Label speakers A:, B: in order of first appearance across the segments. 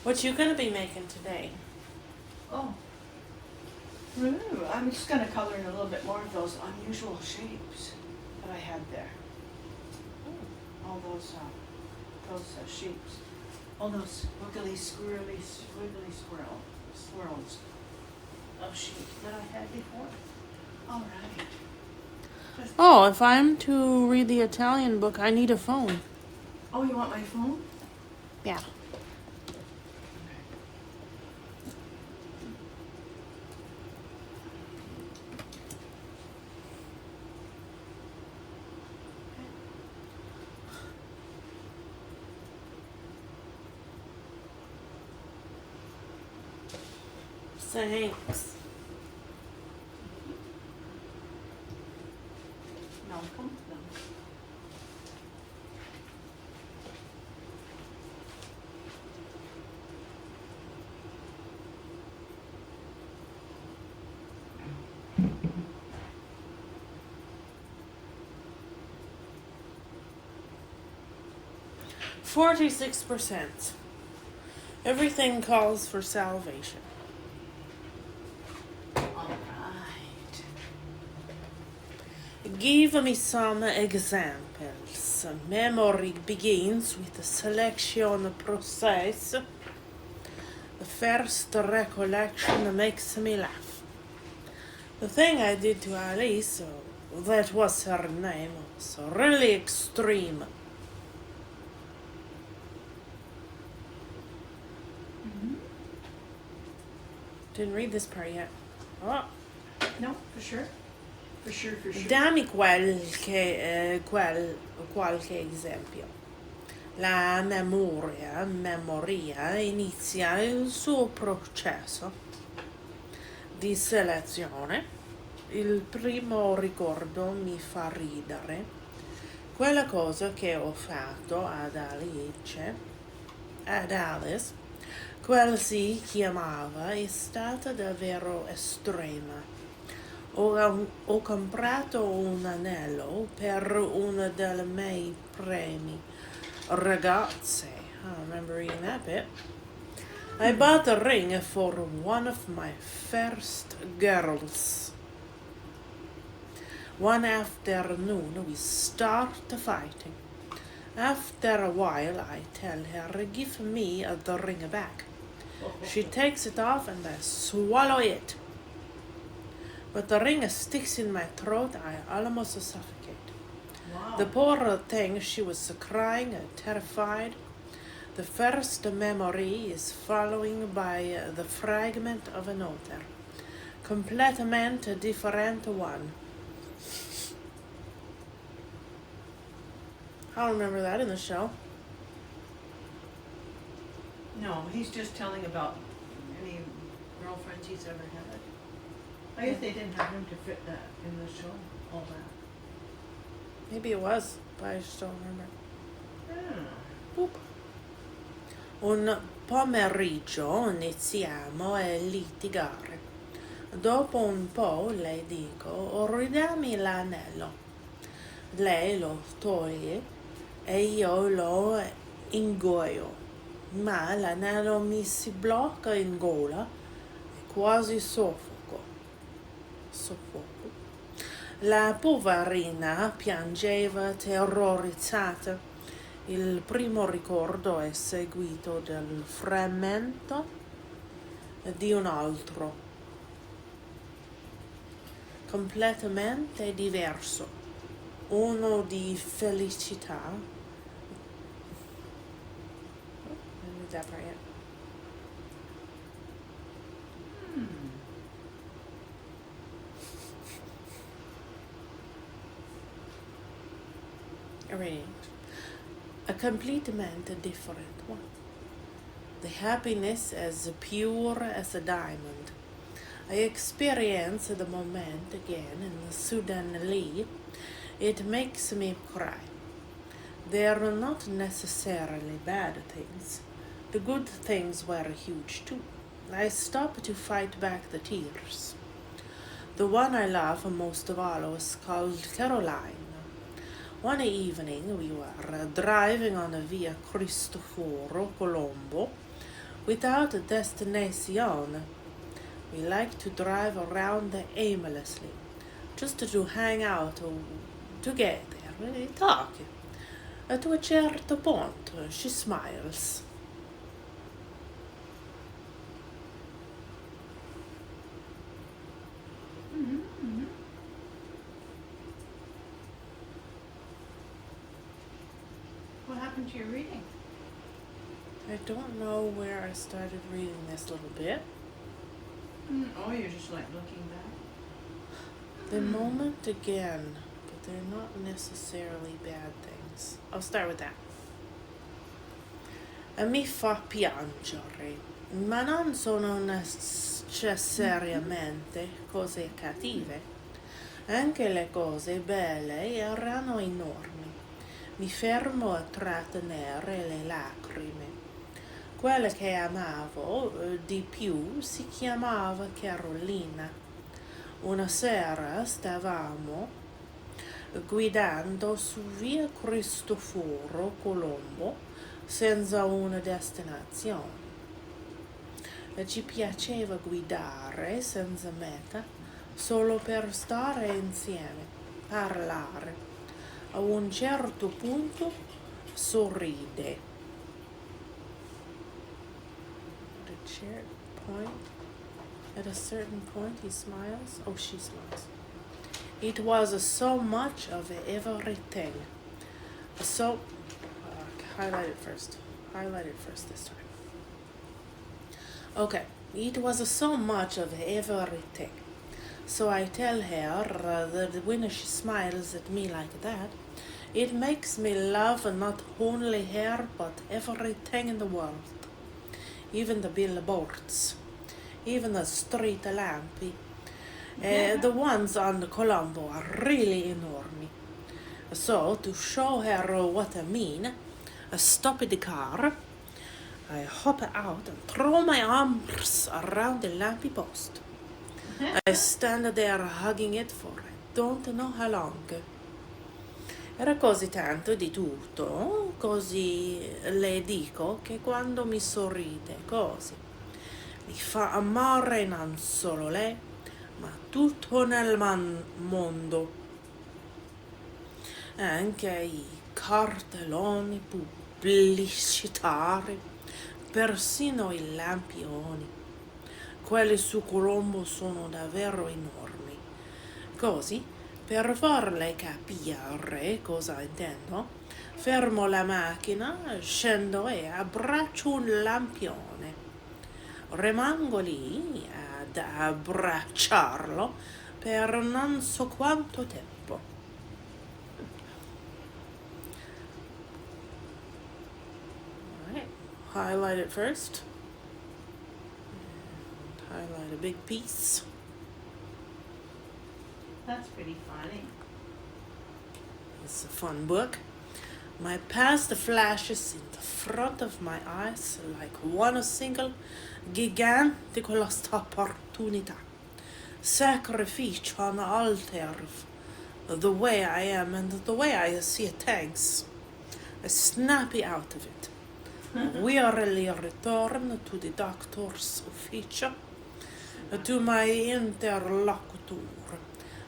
A: What you gonna be making today?
B: Oh. Ooh, I'm just gonna color in a little bit more of those unusual shapes that I had there. All those shapes. All those wiggly, squirrely, swirls of shapes that I had before. All right.
A: Oh, if I'm to read the Italian book, I need a phone.
B: Oh, you want my phone?
A: Yeah. Thanks.
B: Malcolm? No.
A: %46. Everything calls for salvation.
B: All right.
A: Give me some examples. Memory begins with the selection process. The first recollection makes me laugh. The thing I did to Alice, that was her name, was really extreme. Didn't read this part yet. Oh.
B: No, for sure. For sure.
A: Dammi qualche esempio. La memoria inizia il suo processo di selezione. Il primo ricordo mi fa ridere. Quella cosa che ho fatto ad Alice, quel si chiamava, è stata davvero estrema. Ho comprato un anello per uno dei miei premi ragazze. I don't remember reading that bit. I bought a ring for one of my first girls. One afternoon we start fighting. After a while I tell her, give me the ring back. She takes it off and I swallow it. But the ring sticks in my throat, I almost suffocate.
B: Wow.
A: The poor thing, she was crying, terrified. The first memory is followed by the fragment of another. Completamente different one. I don't remember that in the show.
B: No, he's just telling about any girlfriends he's ever had. I guess they didn't have room to fit that in the show, all that.
A: Maybe it was, but I just don't remember.
B: Yeah.
A: Boop. Un pomeriggio iniziamo a litigare. Dopo un po' le dico, ridammi l'anello. Lei lo toglie e io lo ingoio, ma l'anello mi si blocca in gola e quasi soffoco. La poverina piangeva terrorizzata. Il primo ricordo è seguito dal frammento di un altro, completamente diverso, uno di felicità. Let me that part yet. A completamente different one. The happiness as pure as a diamond. I experience the moment again, and suddenly it makes me cry. They're not necessarily bad things. The good things were huge too. I stop to fight back the tears. The one I love most of all was called Caroline. One evening we were driving on Via Cristoforo Colombo without a destination. We like to drive around aimlessly, just to hang out together, talk. To a certo point, she smiles.
B: Mm-hmm. What happened to your reading?
A: I don't know where I started reading this little bit.
B: Oh, you're just like looking back?
A: The moment again, but they're not necessarily bad things. I'll start with that. Mi fa piangere, ma non sono necessariamente cose cattive. Anche le cose belle erano enormi. Mi fermo a trattenere le lacrime. Quella che amavo di più si chiamava Carolina. Una sera stavamo guidando su via Cristoforo Colombo senza una destinazione. Ci piaceva guidare senza meta, solo per stare insieme, parlare. A un certo punto sorride. At a certain point he smiles. Oh, she smiles. It was so much of everything. So, highlight it first this time. Okay, it was so much of everything. So I tell her that when she smiles at me like that, it makes me love not only her but everything in the world. Even the billboards, even the street lampi. The ones on the Colombo are really enormous. So to show her what I mean, I stop the car, I hop out and throw my arms around the lampy post. I stand there hugging it for I don't know how long. Era così tanto di tutto, così le dico che quando mi sorride così mi fa amare non solo lei, ma tutto nel mondo. Anche i cartelloni pubblicitari, persino i lampioni. Quelli su Colombo sono davvero enormi. Così, per farle capire cosa intendo, fermo la macchina, scendo e abbraccio un lampione. Rimango lì ad abbracciarlo per non so quanto tempo. Alright, highlight it first. And highlight a big piece.
B: That's pretty funny.
A: It's a fun book. My past flashes in the front of my eyes like one single gigantico opportunità. Sacrificio on the altar of the way I am and the way I see things. I snap out of it. Wearily return to the doctor's office, to my interlocutor.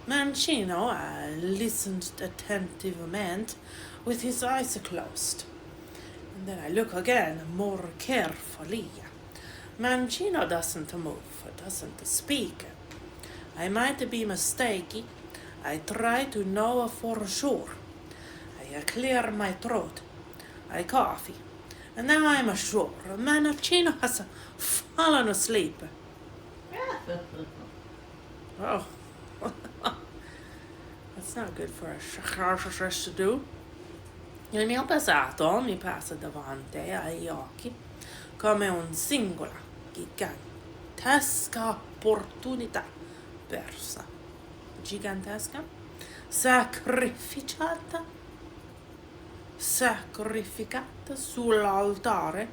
A: Mancino listened attentively with his eyes closed. And then I look again more carefully. Mancino doesn't move, doesn't speak. I might be mistaken. I try to know for sure. I clear my throat. I cough. And now I'm sure Mancino has fallen asleep. Oh. That's not good for a shark to do. Il mio passato mi passa davanti agli occhi come un singola, gigantesca opportunità persa. Gigantesca? Sacrificata sull'altare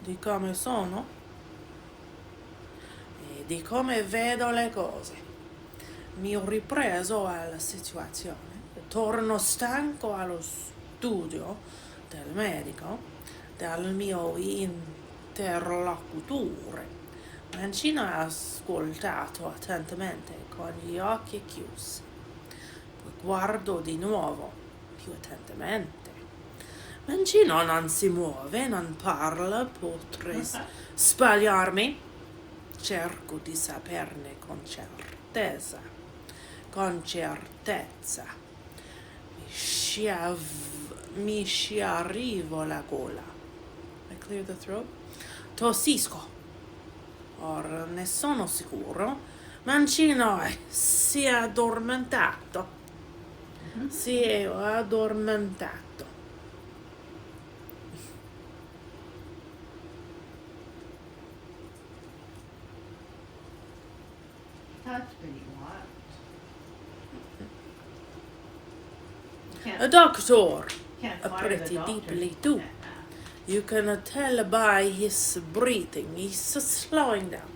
A: di come sono e di come vedo le cose. Mi ho ripreso alla situazione, torno stanco allo studio del medico, dal mio interlocutore. Mancino ha ascoltato attentamente con gli occhi chiusi. Poi guardò di nuovo, più attentamente. Mancino non si muove, non parla, potrei sbagliarmi? Cerco di saperne con certezza. Con certezza. Mi sciarivo la gola. I clear the throat. Tossisco. Ora ne sono sicuro. Mancino si è addormentato. Si è addormentato.
B: That's pretty wild.
A: A doctor.
B: Can't
A: A
B: fire the
A: pretty
B: doctor.
A: deeply too. You can tell by his breathing. He's slowing down.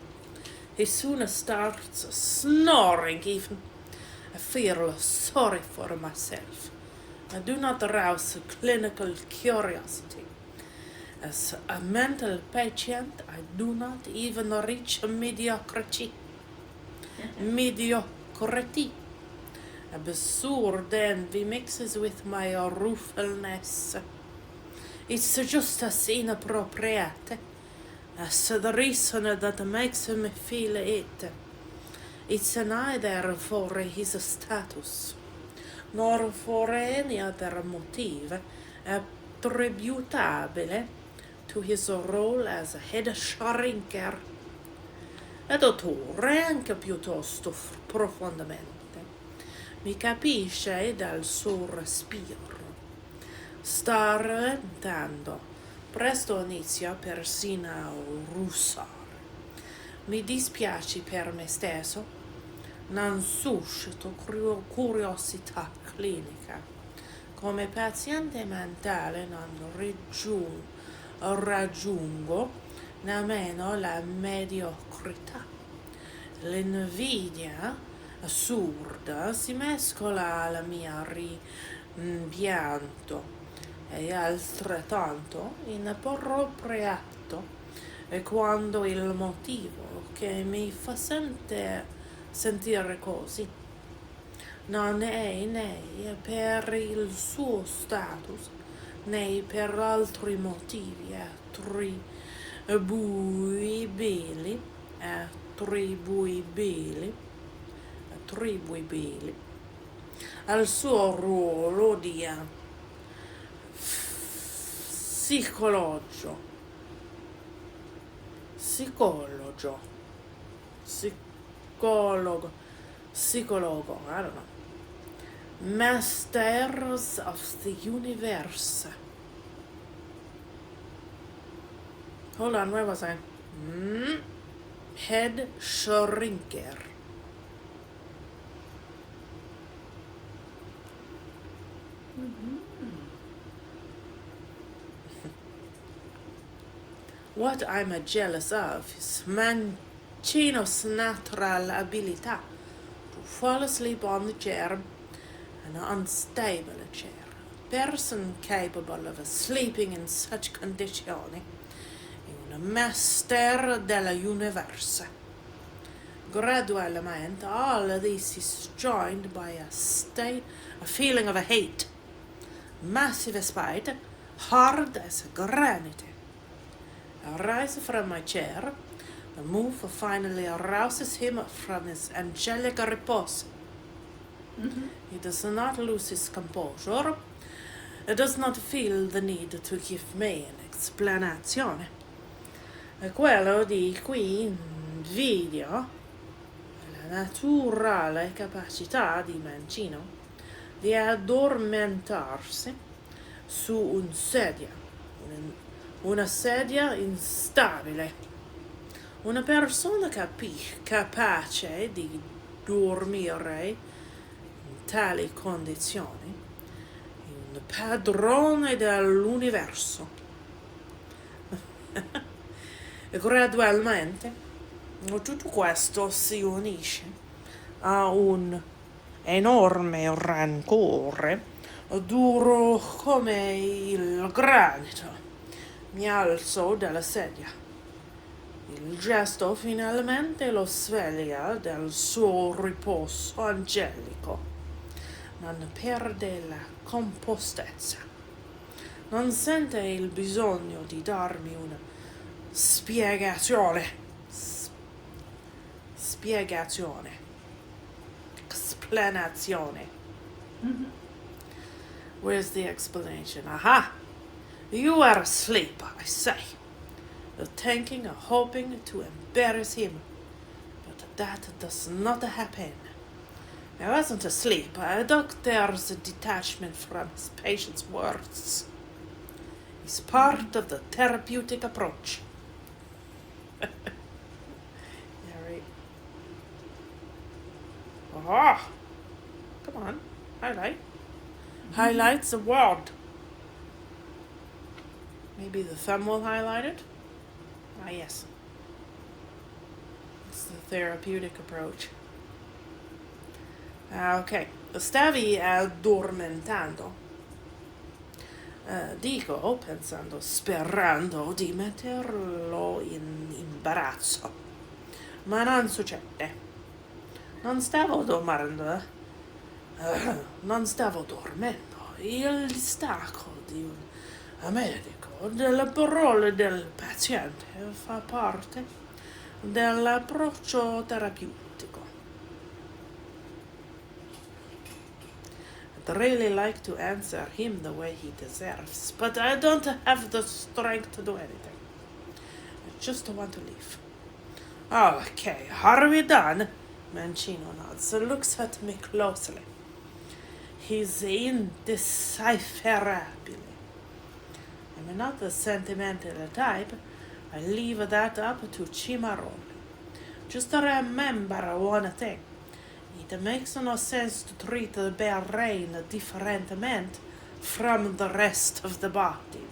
A: He soon starts snoring even. I feel sorry for myself. I do not arouse clinical curiosity. As a mental patient, I do not even reach mediocrity. Mediocrity. Absurd envy mixes with my ruefulness. It's just as inappropriate as the reason that makes me feel it. It's neither for his status nor for any other motive attributable to his role as head shrinker. E dottore, anche piuttosto profondamente, mi capisce dal suo respiro. Sta rallentando. Presto inizia persino a russare. Mi dispiace per me stesso. Non suscito curiosità clinica. Come paziente mentale non raggiungo nemmeno la mediocrità. L'invidia assurda si mescola al mio rimpianto e altrettanto inappropriato è quando il motivo che mi fa sentire così non è né per il suo status né per altri motivi attribuibili al suo ruolo di psicologo, I don't know. Masters of the Universe. Hold on, where was I? Head shrinker. What I'm jealous of is Mancino's natural ability to fall asleep on the chair, an unstable chair. A person capable of sleeping in such condizioni è un master dell'universo. Gradualmente, all this is joined by a feeling of hate, massive spite, hard as granite. I rise from my chair. The move finally arouses him from his angelic repose. He does not lose his composure. He does not feel the need to give me an explanation. È quello di cui invidio la naturale capacità di Mancino di addormentarsi su una sedia instabile. Una persona capace di dormire in tali condizioni è un padrone dell'universo. E gradualmente tutto questo si unisce a un enorme rancore duro come il granito. Mi alzo dalla sedia. Il gesto finalmente lo sveglia del suo riposo angelico. Non perde la compostezza. Non sente il bisogno di darmi una spiegazione. Spiegazione. Explanazione.
B: Mm-hmm.
A: Where's the explanation? Aha! You are asleep, I say. You're thinking or hoping to embarrass him. But that does not happen. I wasn't asleep. A doctor's detachment from his patient's words is part of the therapeutic approach. Yeah, right. Ah! Come on. Highlight. Highlights the word. Maybe the thumb will highlight it? Ah, yes. It's the therapeutic approach. Ok, stavi addormentando. Dico, pensando, sperando di metterlo in imbarazzo. Ma non succede. Non stavo dormendo. Non stavo dormendo. Il distacco di un medico delle parole del paziente fa parte dell'approccio terapeutico. I'd really like to answer him the way he deserves, but I don't have the strength to do anything. I just want to leave. Okay, are we done? Mancino nods and looks at me closely. He's indecipherable. I'm not the sentimental type. I leave that up to Cimarron. Just remember one thing. It makes no sense to treat the brain differently from the rest of the body.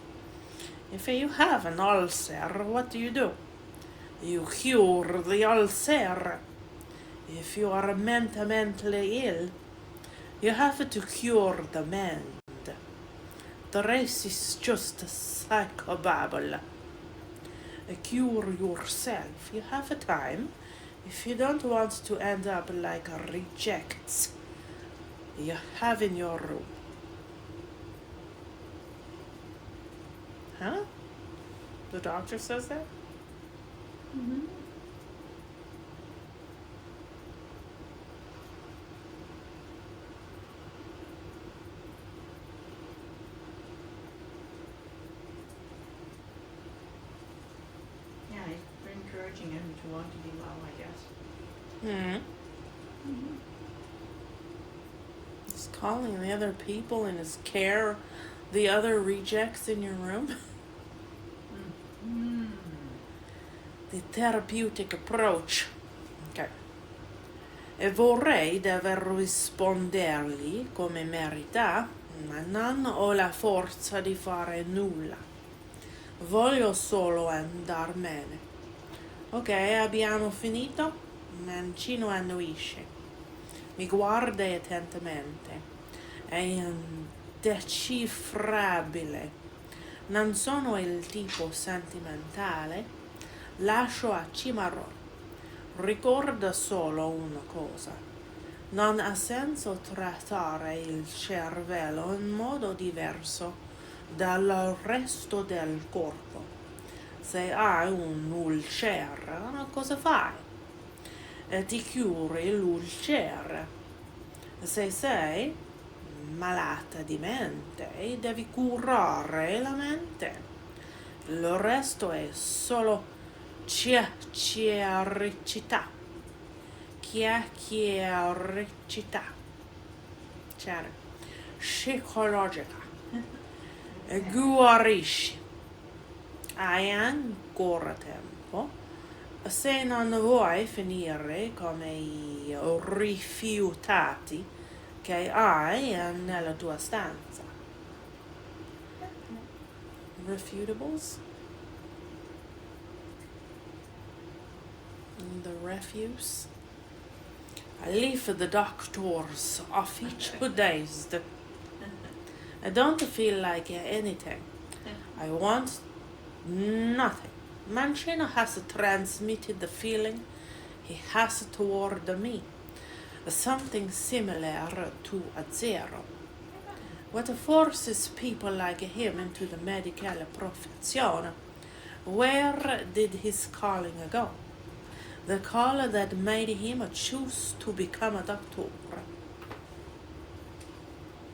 A: If you have an ulcer, what do? You cure the ulcer. If you are mentally ill, you have to cure the mind. The rest is just psychobabble. Cure yourself. You have time. If you don't want to end up like rejects, you have in your room. Huh? The doctor says that?
B: Mm-hmm. Yeah, he's encouraging him to want to be well, I guess.
A: Mm-hmm. He's calling the other people in his care the other rejects in your room.
B: Mm.
A: The therapeutic approach. Ok. E vorrei dover rispondergli come merita, ma non ho la forza di fare nulla. Voglio solo andarmene. Ok, abbiamo finito? Mancino annuisce. Mi guarda attentamente. È indecifrabile. Non sono il tipo sentimentale. Lascio a Cimarron. Ricorda solo una cosa. Non ha senso trattare il cervello in modo diverso dal resto del corpo. Se hai un ulcera, cosa fai? Ti curi l'ulcera. Se sei malata di mente, devi curare la mente. Il resto è solo chiacchiericità. Chiacchiericità. Cioè, psicologica. Guarisci. Hai ancora tempo. Se non vuoi finire come i rifiutati che hai nella tua stanza. Refutables? The refuse? I leave the doctor's office dazed. I don't feel like anything. I want nothing. Mancino has transmitted the feeling he has toward me, something similar to a zero. What forces people like him into the medical profession? Where did his calling go? The call that made him choose to become a doctor.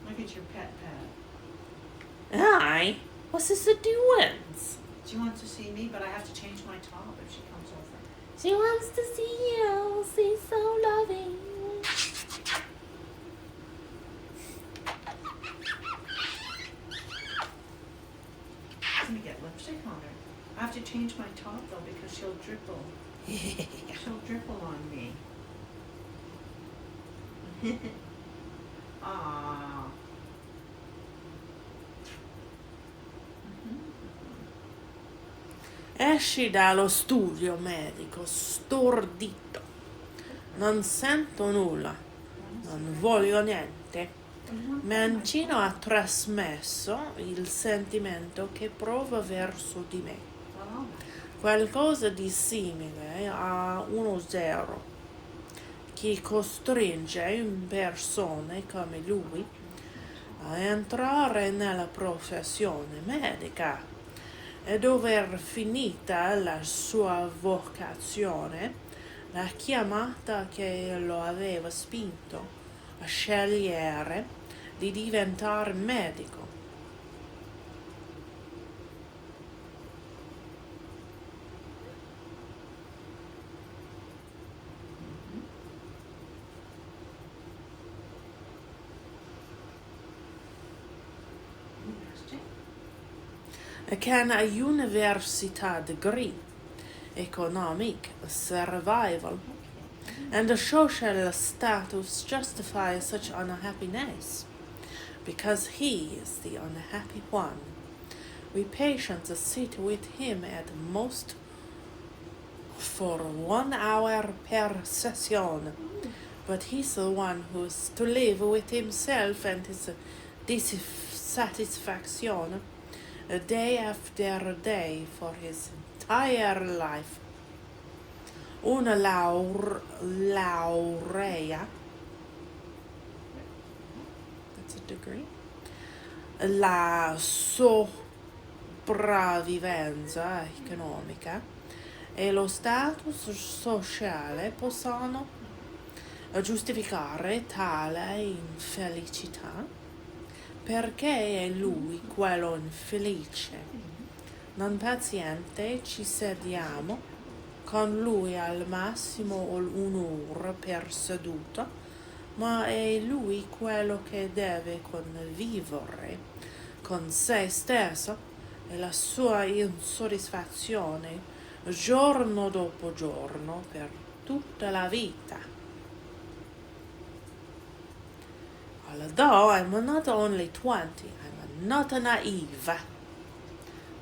B: Look at your pet.
A: Aye, what's this doing?
B: She wants to see me, but I have to change my top if she comes over.
A: She wants to see you, she's so loving.
B: Let me get lipstick on her. I have to change my top though because she'll dribble. She'll dribble on me. Ah.
A: Esci dallo studio medico, stordito. Non sento nulla, non voglio niente. Mancino ha trasmesso il sentimento che prova verso di me. Qualcosa di simile a uno zero, che costringe persone come lui a entrare nella professione medica e dover finita la sua vocazione, la chiamata che lo aveva spinto a scegliere di diventare medico. Can a university degree, economic, survival, and a social status justify such unhappiness? Because he is the unhappy one. We patients sit with him at most for 1 hour per session, but he's the one who's to live with himself and his dissatisfaction day after day for his entire life. Una laurea, that's a degree, la sopravvivenza economica e lo status sociale possono giustificare tale infelicità, perché è lui quello infelice. Non paziente ci sediamo con lui al massimo un'ora per seduta, ma è lui quello che deve convivere con se stesso e la sua insoddisfazione giorno dopo giorno per tutta la vita. Although I'm not only 20, I'm not naive.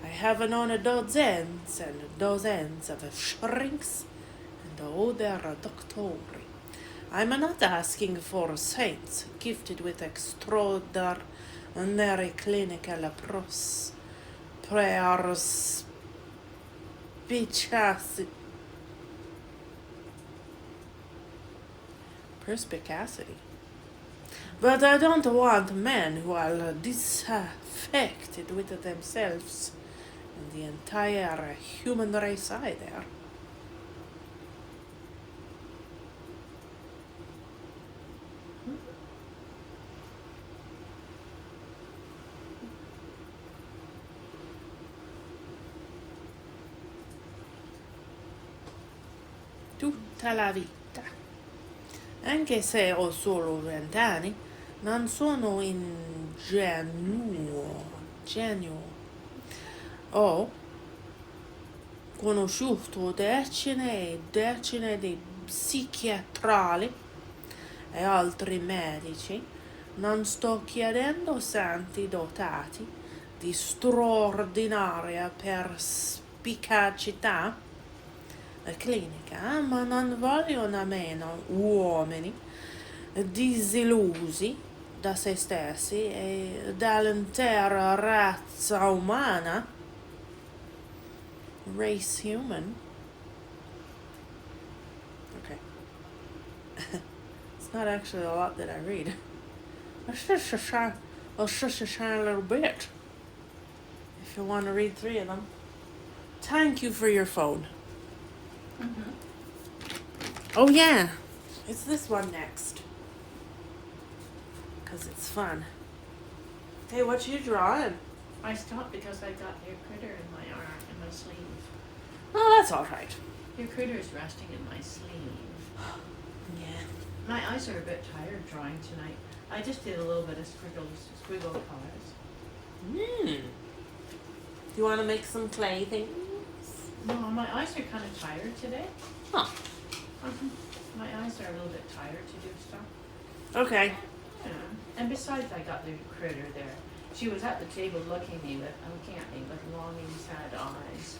A: I have known dozens and dozens of shrinks and other doctori. I'm not asking for saints gifted with extraordinary clinical perspicacity. But I don't want men who are disaffected with themselves and the entire human race either. Tutta la vita. Anche se ho solo 20 anni, non sono ingenuo. Ho conosciuto decine e decine di psichiatri e altri medici. Non sto chiedendo santi dotati di straordinaria perspicacità clinica, ma non voglio nemmeno uomini disillusi da se stessi e dall'intera razza umana race human. Okay. It's not actually a lot that I read. It's just a shiny little bit. If you want to read 3 of them. Thank you for your phone.
B: Mm-hmm.
A: Oh yeah, it's this one next. Because it's fun. Hey, what you drawing?
B: I stopped because I got your critter in my arm, in my sleeve.
A: Oh, that's all right.
B: Your critter is resting in my sleeve.
A: Yeah.
B: My eyes are a bit tired drawing tonight. I just did a little bit of squiggle colors.
A: Do you want to make some clay things?
B: No, my eyes are kind of tired today.
A: Huh.
B: My eyes are a little bit tired to do stuff.
A: Okay.
B: Yeah. And besides, I got the critter there. She was at the table looking at me with longing, sad eyes.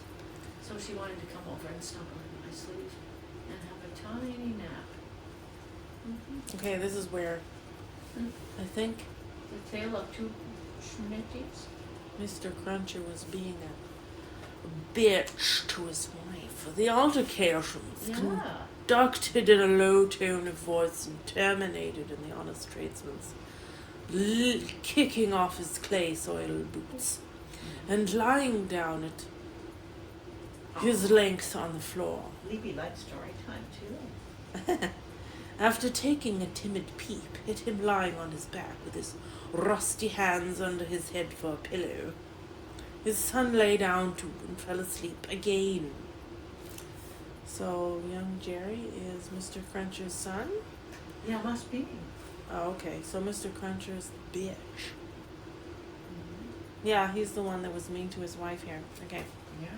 B: So she wanted to come over and snuggle in my sleeve and have a tiny nap.
A: Okay, this is where I think
B: The tale of 2 Schmitties.
A: Mr. Cruncher was being a bitch to his wife. The altercation was
B: Yeah.
A: conducted in a low tone of voice and terminated in the honest tradesman's kicking off his clay-soiled boots and lying down at his length on the floor.
B: Libby likes story time too.
A: After taking a timid peep at him lying on his back with his rusty hands under his head for a pillow, his son lay down too and fell asleep again. So, young Jerry is Mr. Cruncher's son?
B: Yeah, must be.
A: Oh, okay. So Mr. Cruncher's the bitch. Yeah, he's the one that was mean to his wife here. Okay.
B: Yeah,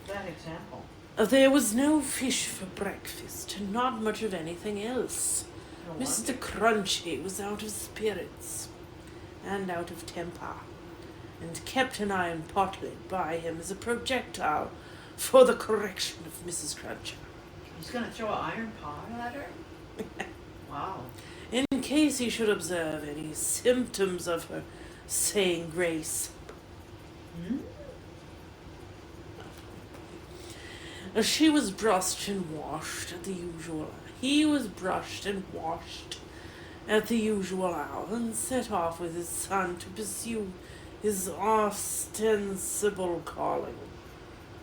B: that example.
A: There was no fish for breakfast, and not much of anything else.
B: No
A: Mr.
B: wonder.
A: Crunchy was out of spirits and out of temper, and kept an iron potlet by him as a projectile for the correction of Mrs. Cruncher,
B: He's gonna throw an iron pot at her? Wow.
A: in case he should observe any symptoms of her saying grace.
B: Hmm?
A: She was brushed and washed at the usual. He was brushed and washed at the usual hour, and set off with his son to pursue his ostensible calling.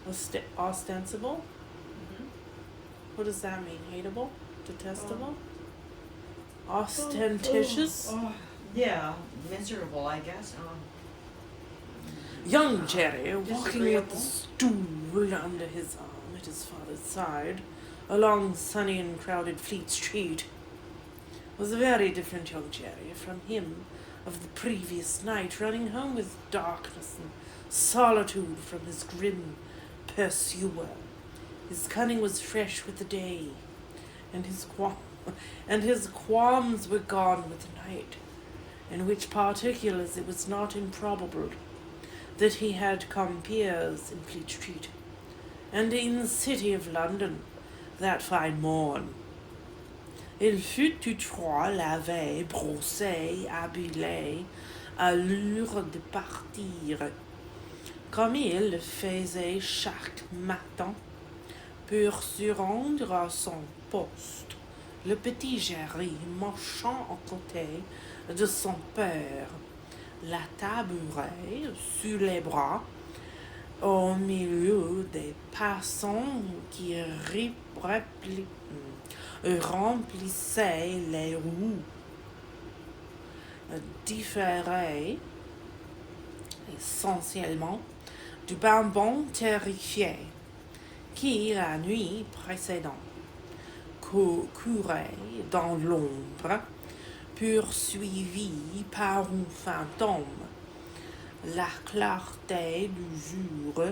A: Ostensible?
B: Mm-hmm.
A: What does that mean? Hateable? Detestable? Ostentatious?
B: Yeah, miserable, I guess.
A: Young Jerry, walking with the
B: disagreeable.
A: stool under his arm at his father's side, along sunny and crowded Fleet Street, was a very different young Jerry from him of the previous night, running home with darkness and solitude from his grim pursuer. His cunning was fresh with the day, and his qualms were gone with the night, in which particulars it was not improbable that he had compeers in Fleet Street, and in the city of London that fine morn. Il fut toutefois la veille brossé, habillé, à l'heure de partir, comme il le faisait chaque matin, pour se rendre à son poste. Le petit Jerry marchant à côté de son père, la tabouret sur les bras, au milieu des passants qui remplissaient les roues, différaient essentiellement du bambin terrifié qui, la nuit précédente, courait dans l'ombre, poursuivi par un fantôme. La clarté du jour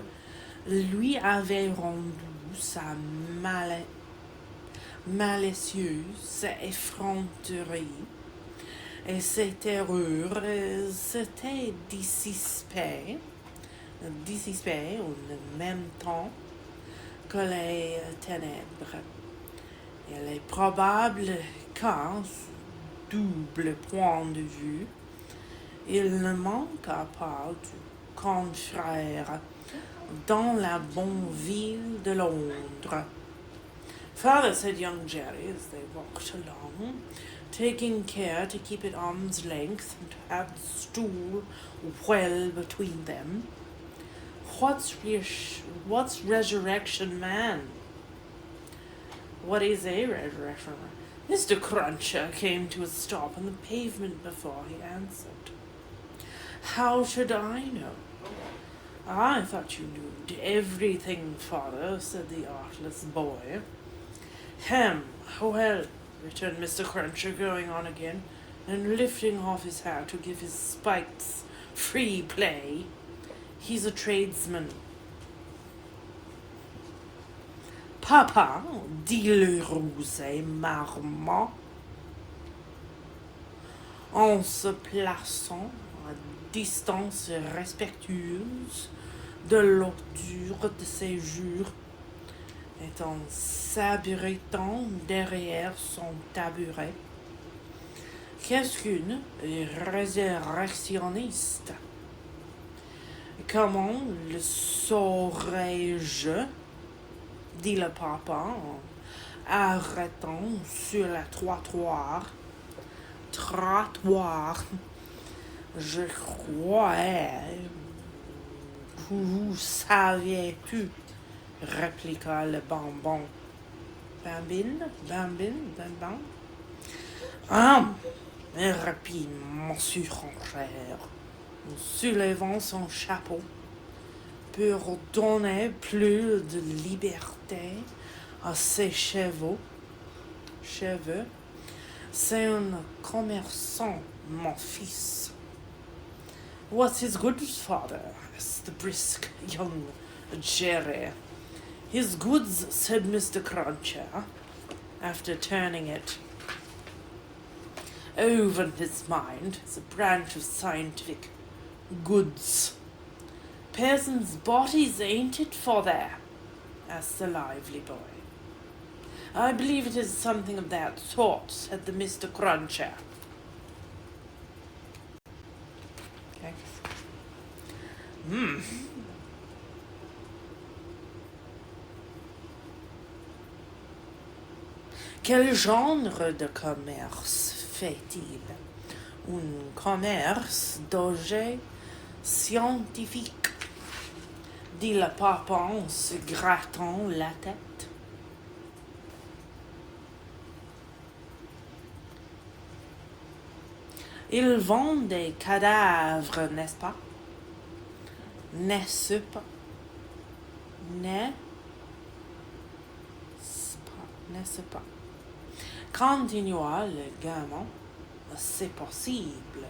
A: lui avait rendu sa malicieuse effronterie, et ses terreurs s'étaient dissipées en même temps que les ténèbres. Il est probable qu'à ce double point de vue, il ne manqua pas du confrère dans la bonne ville de Londres. Father, said young Jerry as they walked along, taking care to keep at arm's length and to have the stool well between them. What's resurrection man? What is a resurrection man? Mr. Cruncher came to a stop on the pavement before he answered. How should I know? I thought you knew everything, father, said the artless boy. Well, returned Mr. Cruncher, going on again, and lifting off his hat to give his spikes free play. He's a tradesman. Papa, dit le rusé marmot, en se plaçant à distance respectueuse de l'ordure de ses jours, et en s'abritant derrière son tabouret. Qu'est-ce qu'une résurrectionniste? Comment le saurais-je? Dit le papa en arrêtant sur le trottoir. Je croyais que vous saviez tout, répliqua le bambin. Bambin? Ah, répit monsieur Ranger, en soulevant son chapeau, pour donner plus de liberté à ses cheveux. C'est un commerçant, mon fils. What's his goods, father? Asked the brisk young Jerry. His goods, said Mr. Cruncher, after turning it over in his mind, is a branch of scientific goods. Persons' bodies, ain't it, father? Asked the lively boy. I believe it is something of that sort, said the Mr. Cruncher. Okay. Quel genre de commerce fait-il? Un commerce d'objets scientifiques, dit le papa en se grattant la tête. Il vend des cadavres, n'est-ce pas? N'est-ce pas? N'est-ce pas? Continua le gamin. C'est possible.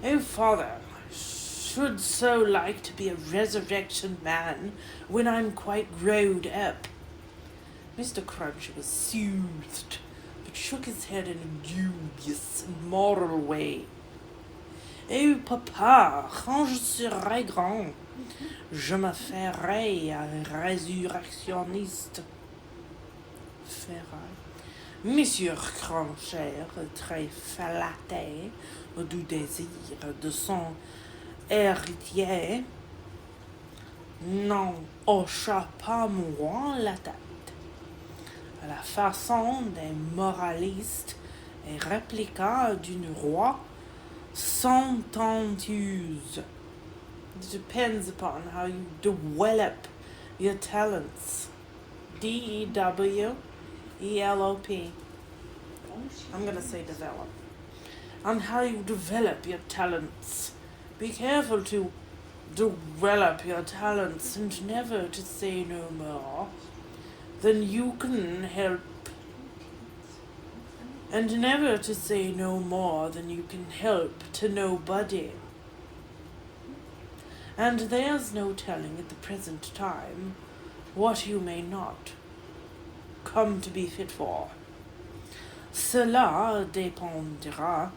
A: Oh, father, I should so like to be a resurrection man when I'm quite grown up. Mr. Cruncher was soothed, but shook his head in a dubious and moral way. Oh, papa, quand je serai grand, je me ferai un résurrectionniste. Monsieur Cruncher, très flatté du désir de son héritier, n'en hocha pas moins la tête, à la façon des moralistes, et répliqua d'une voix sententueuse. It depends upon how you develop your talents. D-E-W-E-L-O-P. I'm going to say develop. On how you develop your talents. Be careful to develop your talents and never to say no more than you can help. And never to say no more than you can help to nobody. And there's no telling at the present time what you may not come to be fit for. Cela dépendra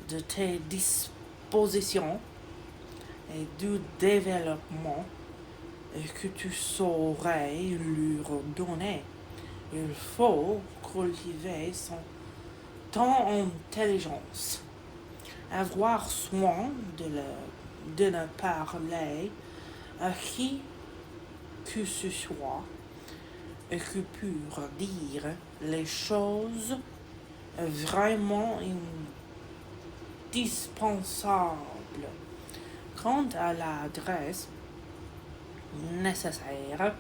A: de tes dispositions et du développement que tu saurais leur donner. Il faut cultiver ton intelligence, avoir soin de ne parler à qui que ce soit et que pour dire les choses vraiment indispensables quant à l'adresse nécessaire.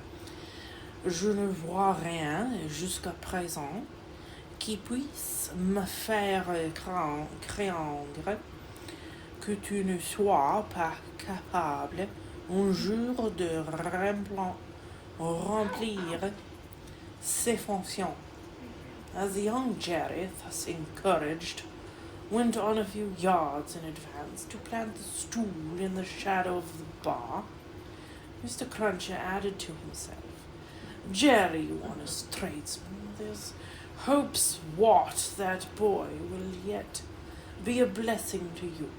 A: Je ne vois rien jusqu'à présent qui puisse me faire craindre que tu ne sois pas capable un jour de remplir ses fonctions. As the young Jerry, thus encouraged, went on a few yards in advance to plant the stool in the shadow of the bar, Mr. Cruncher added to himself, Jerry, you honest tradesman, there's hopes what that boy will yet be a blessing to you,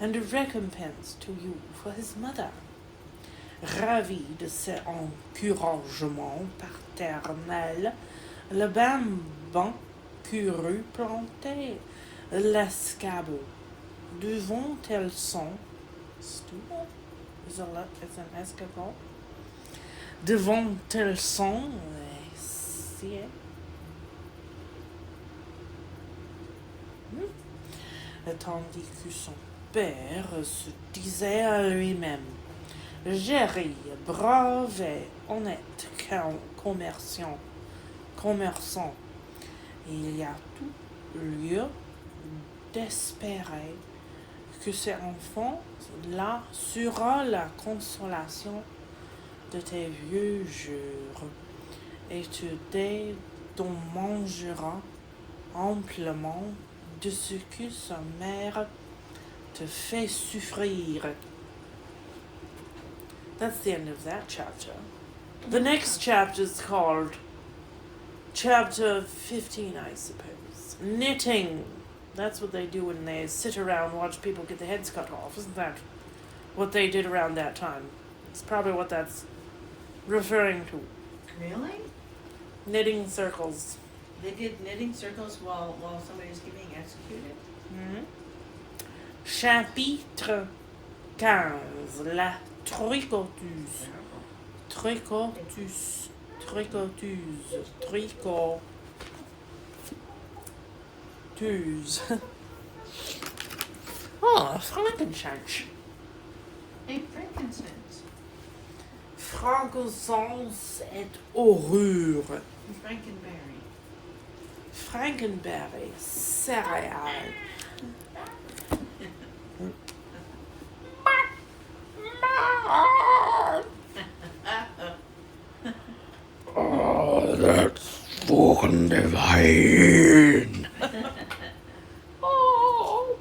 A: and a recompense to you for his mother. Ravi de ces encouragements paternels, le bambin courut planter l'escabeau devant elles sont an escabeau devant elles sont tandis que son père se disait à lui-même, Jerry, brave et honnête commerçant, il y a tout lieu d'espérer que cet enfant-là sera la consolation de tes vieux jours, et tu t'en mangeras amplement de ce que sa mère te fait souffrir. That's the end of that chapter. The next chapter is called Chapter 15, I suppose. Knitting. That's what they do when they sit around and watch people get their heads cut off. Isn't that what they did around that time? It's probably what that's referring to.
B: Really?
A: Knitting circles.
B: They did knitting circles while somebody was getting executed?
A: Mm-hmm. Chapitre 15. La tricoteuse. Tricoteuse. Oh, Frankenstein.
B: Hey, frankincense.
A: Frankincense et horreur.
B: Frankenberry.
A: Frankenberry, céréales. Oh, that's fucking divine. Oh,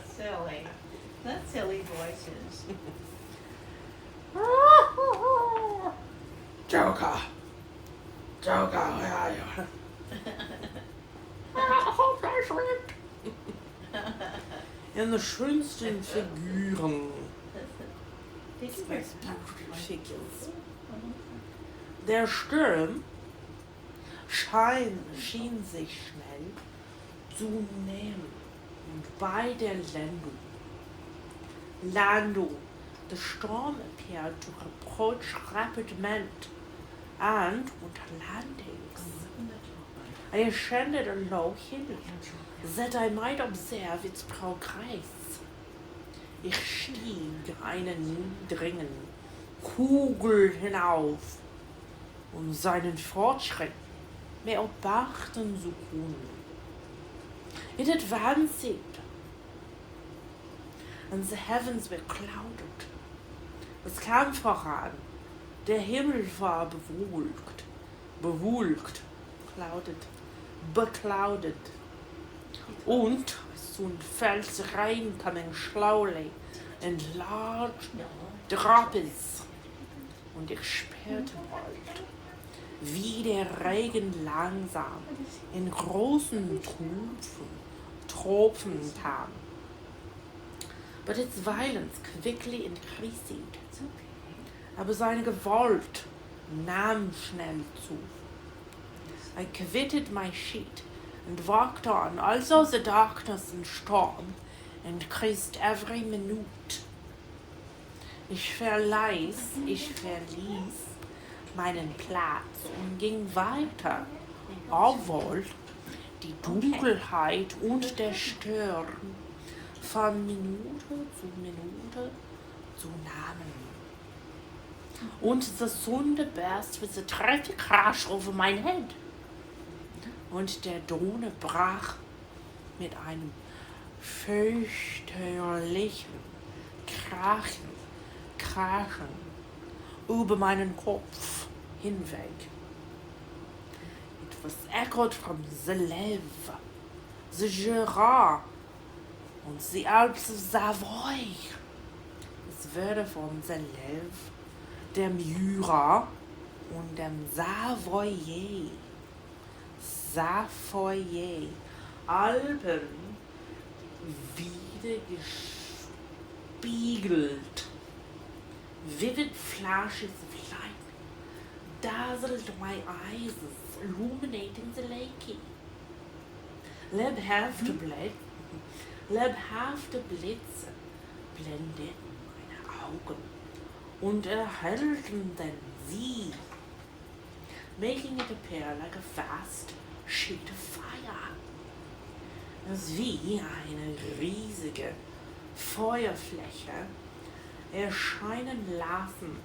B: Silly. That's silly voices.
A: Joker, where are you? In the schönsten Figuren. Figures. Der Sturm schien sich schnell zu nähern und bei der Landung, the storm appeared to approach rapidly, and with landings, I ascended a low hill that I might observe its progress. Ich stieg einen niedrigen Kugel hinauf, seinen Fortschritt mehr beachten zu können. It advanced, and the heavens were clouded. Es kam voran, der Himmel war beclouded, und soon felt rain coming slowly in large drops, und ich spürte bald, wie der Regen langsam in großen Tropfen kam. But its violence quickly increased. Aber seine Gewalt nahm schnell zu. I quitted my sheet and walked on, although the darkness and storm increased every minute. Ich verließ meinen Platz und ging weiter, obwohl die Dunkelheit und der Sturm von Minute zunahmen. Und the thunder burst with a terrific crash over my head. Und der Donner brach mit einem fürchterlichen Krachen über meinen Kopf hinweg. It was echoed from the leve, the Jura und the Alps of Savoy. Es wurde von the leve, dem Jura und dem Savoyer, Alpen wiedergespiegelt. Vivid flashes of light dazzled my eyes, illuminating the lake. Lebhafte Blitze blendeten meine Augen und erhellten sie, making it appear like a vast sheet of fire. Es wie eine riesige Feuerfläche erscheinen lassen.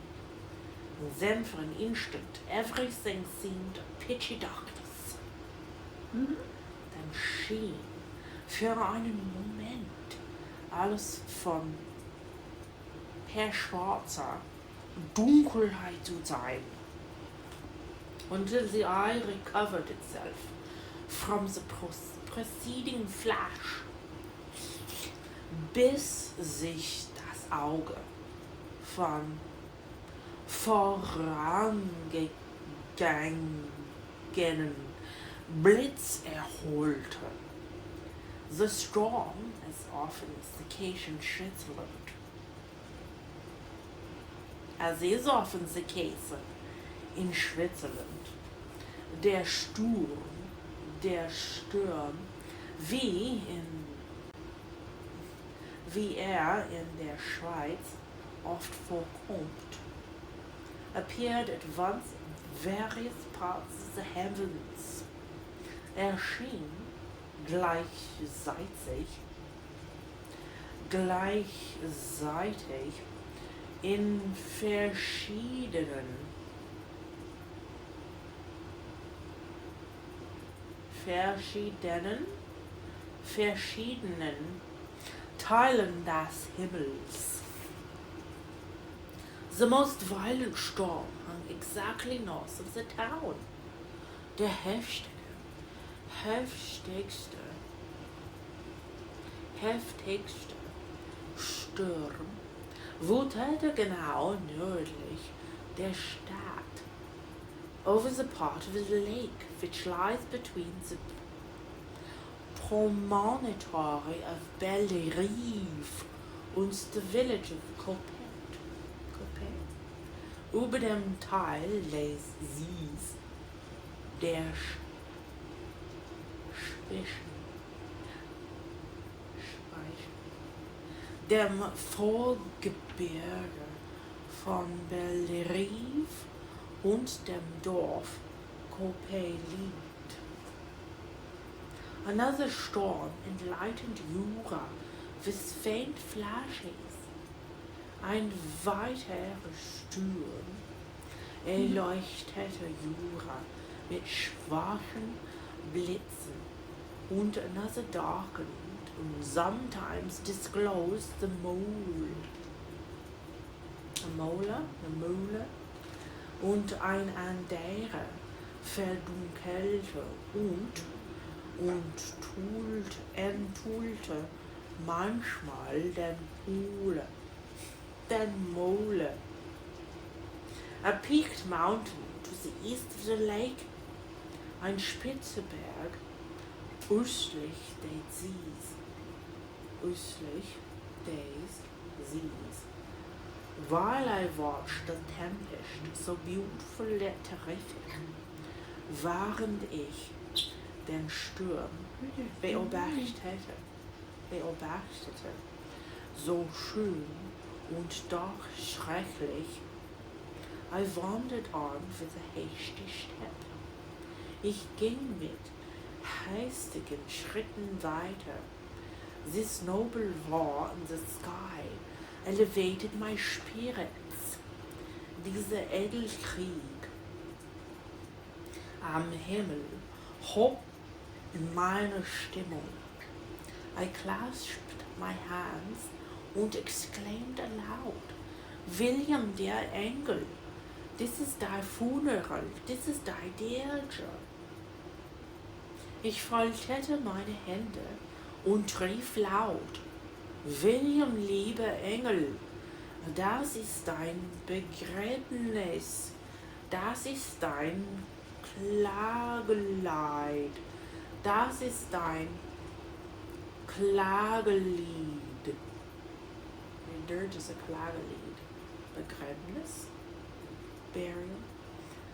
A: Then for an instant everything seemed pitchy darkness. Dann schien für einen Moment alles von schwarzer Dunkelheit zu sein. Until the eye recovered itself from the preceding flash, bis sich das Auge von vorangegangenen Blitz erholte. The storm, as often is the case in Switzerland, as is often the case in Switzerland, der Sturm, wie er in der Schweiz oft vorkommt, appeared at once in various parts of the heavens. Erschien gleichzeitig in verschiedenen Teilen des Himmels. The most violent storm hung exactly north of the town. Der heftigste Sturm wütete genau nördlich der Stadt, over the part of the lake which lies between the promontory of Bellerive and the village of Coppet. Über dem Teil des Sees, der dem Vorgebirge von Bellerive und dem Dorf Coppet liegt. Another storm enlightened Jura with faint flashes. Ein weiterer Sturm erleuchtete Jura mit schwachen Blitzen, und another darkened and sometimes disclosed the mole, und ein anderer verdunkelte und enthüllte manchmal den Mole. A peaked mountain to the east of the lake, ein spitzer Berg östlich des Sees. While I watched the tempest so beautiful yet terrific, während ich den Sturm beobachtete. So schön und doch schrecklich. I wandered on with a hasty step. Ich ging mit hastigen Schritten weiter. This noble war in the sky elevated my spirits. Dieser Edelkrieg am Himmel hob in meine Stimmung. I clasped my hands und exclaimed aloud, William der Engel, this is thy funeral, this is thy dirge. Ich faltete meine Hände und rief laut, William, lieber Engel, das ist dein Begräbnis, das ist dein Klageleid, das ist dein Klagelied. Ein Dirge ist ein Klagelied. Begräbnis, Burial.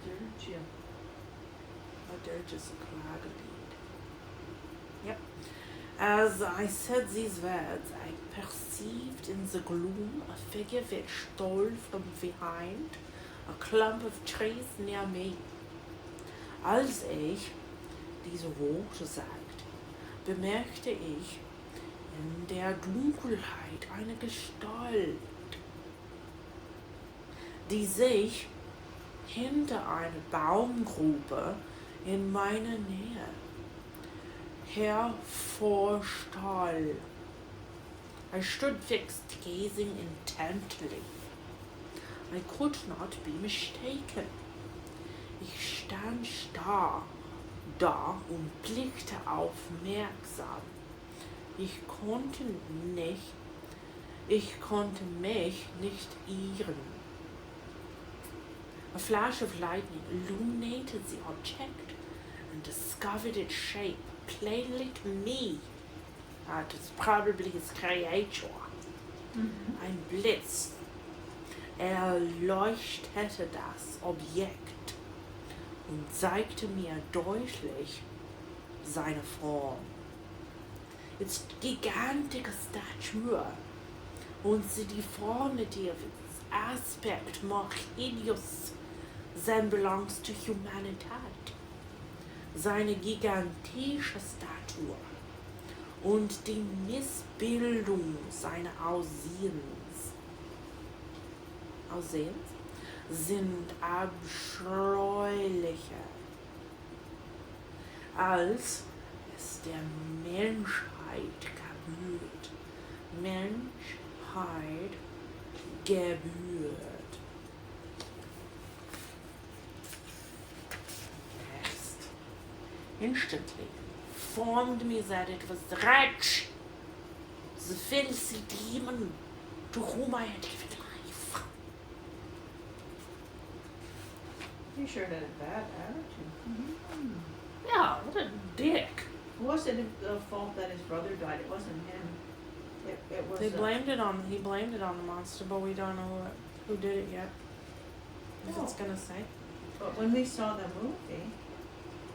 B: Dirge, ja.
A: A dirge is a Klagelied. Yep. As I said these words, I perceived in the gloom a figure which stole from behind a clump of trees near me. Als ich diese Worte sagte, bemerkte ich in der Dunkelheit eine Gestalt, die sich hinter einer Baumgruppe in meiner Nähe hervorstall. I stood fixed, gazing intently. I could not be mistaken. Ich stand starr da und blickte aufmerksam. Ich konnte mich nicht irren. A flash of lightning illuminated the object and discovered its shape plainly to me. It was probably his creator. Ein Blitz erleuchtete das Objekt und zeigte mir deutlich seine Form. Its gigantic stature und the deformity of its aspect more hideous than belongs to humanität. Seine gigantische Statur und die Missbildung seiner Aussehens sind abscheulicher, als es der Menschheit gebührt. Next. Instantly informed me that it was the wretch, the filthy demon to whom I had given life.
B: He sure had a bad attitude.
A: Yeah, what a dick.
B: Was it the fault that his brother died? It wasn't him. It was.
A: He blamed it on the monster, but we don't know who did it yet. As it's gonna say.
B: But when we saw the movie,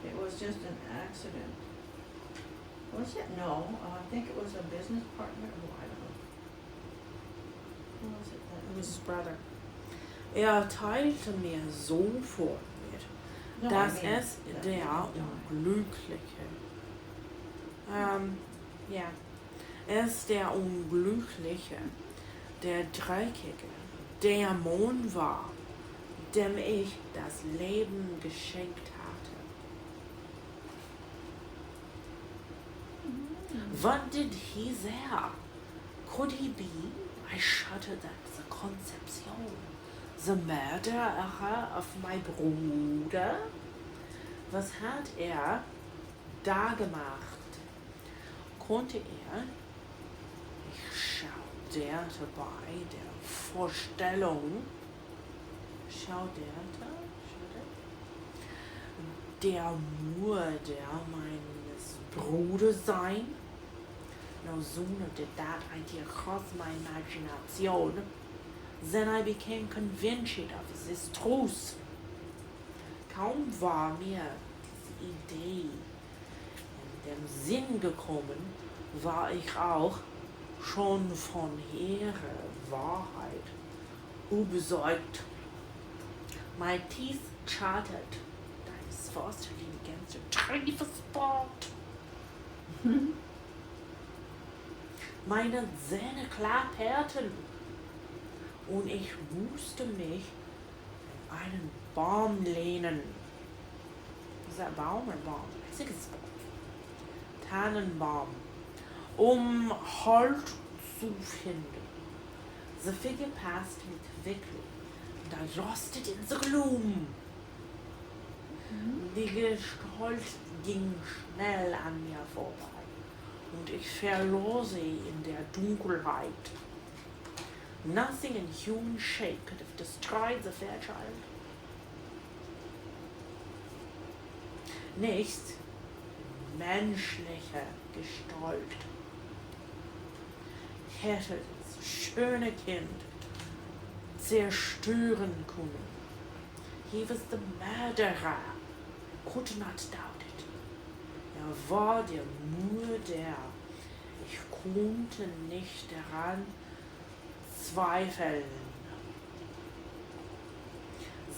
B: it was just an accident. Was it? No, I think it was a business partner. Oh, I don't know. Who was it?
A: It was his brother. Teilte mir sofort mit,
B: No,
A: dass
B: I mean,
A: es
B: that
A: der
B: he died.
A: Unglückliche, es der Unglückliche, der dreckige Dämon war, dem ich das Leben geschenkt hatte. What did he there? Could he be? I shuddered at the conception. The murderer of my Bruder? Was hat da gemacht? Konnte ich schauderte bei der Vorstellung, der Mörder meines Bruders sein? No sooner did that idea cross my imagination than I became convinced of this truth. Kaum war mir diese Idee dem Sinn gekommen war ich auch schon von ihrer Wahrheit überzeugt. My teeth chattered. Deines Faust against a tiefer spot. Meine Zähne klapperten und ich musste mich in einen Baum lehnen. Is that Baum or Baum? I think it's Baum. Tannenbaum. Halt zu finden. The figure passed me quickly, and I lost it in the gloom. Die Gestalt ging schnell an mir vorbei, und ich verlor sie in der Dunkelheit. Nothing in human shape could have destroyed the fair child. Nichts menschliche Gestalt hätte das schöne Kind zerstören können. He was the murderer. Could not doubt it. War der Mörder. Ich konnte nicht daran zweifeln.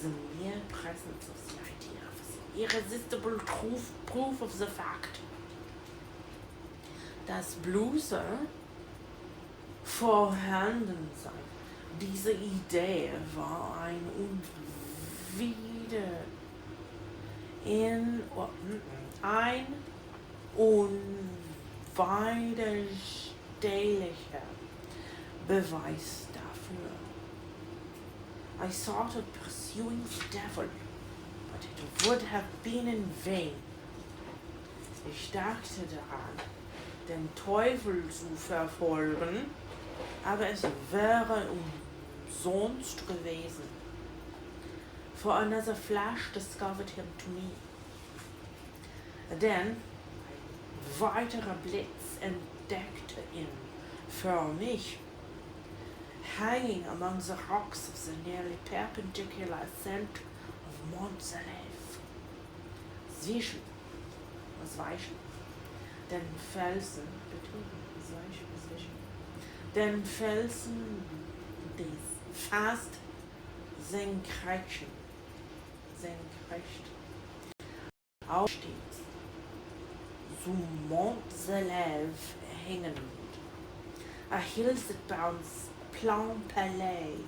A: The mere presence of the idea was irresistible proof of the fact. Das bloße Vorhandensein dieser Idee war ein unwiderstehlicher Beweis dafür. I thought of pursuing the devil, but it would have been in vain. Ich dachte daran, den Teufel zu verfolgen, aber es wäre umsonst gewesen. For another flash discovered him to me. Denn ein weiterer Blitz entdeckte ihn für mich, hanging among the rocks of the nearly perpendicular ascent of Mont Salève. Zwischen den Felsen, die fast senkrecht aufstiegs, zum Mont Salève hängend. A hill that bounds Plan Palais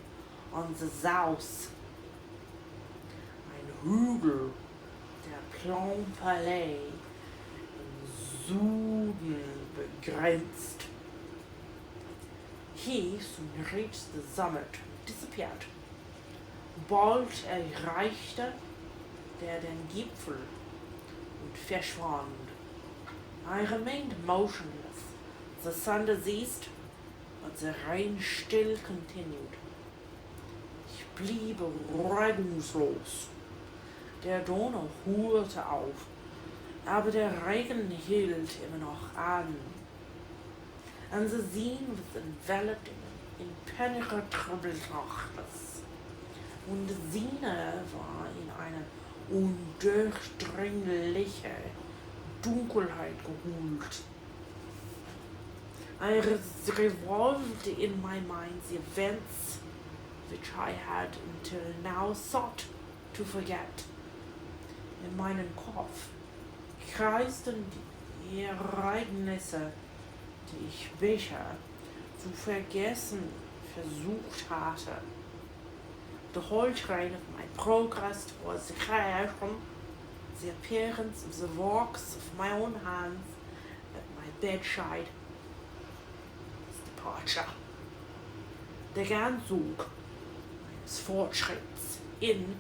A: on the south. Ein Hügel, der Plan Palais im Süden begrenzt. He soon reached the summit, disappeared. Bald erreichte der den Gipfel und verschwand. I remained motionless. The thunder ceased, but the rain still continued. Ich blieb regungslos. Der Donau hörte auf, aber der Regen hielt immer noch an. And the scene was enveloped in impenetrable darkness. Und die Szene war in eine undurchdringliche Dunkelheit gehüllt. I revolved in my mind the events which I had until now sought to forget. In meinen Kopf kreisten die Ereignisse, die ich bisher zu vergessen versucht hatte. The whole train of my progress towards the creation, the appearance of the works of my own hands at my bedside, his departure, der Ganzug meines Fortschritts in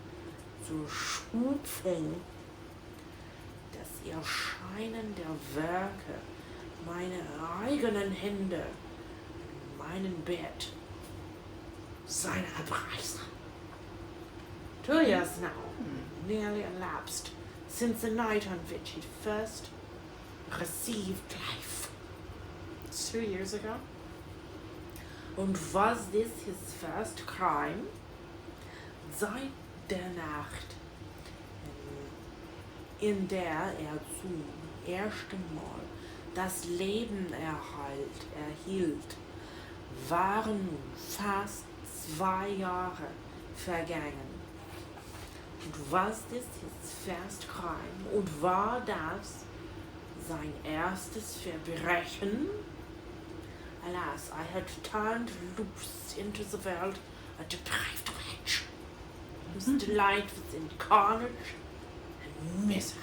A: zur Schöpfung, das Erscheinen der Werke meiner eigenen Hände in meinem Bett, seine Abreise. 2 years now, nearly elapsed since the night on which he first received life. It's 2 years ago. And was this his first crime? Seit der Nacht, in der er zum ersten Mal das Leben erhielt, waren nun fast 2 Jahre vergangen. Und was ist jetzt festgeheim? Und war das sein erstes Verbrechen? Alas, I had turned loose into the world a depraved wretch, whose delight was in carnage and misery.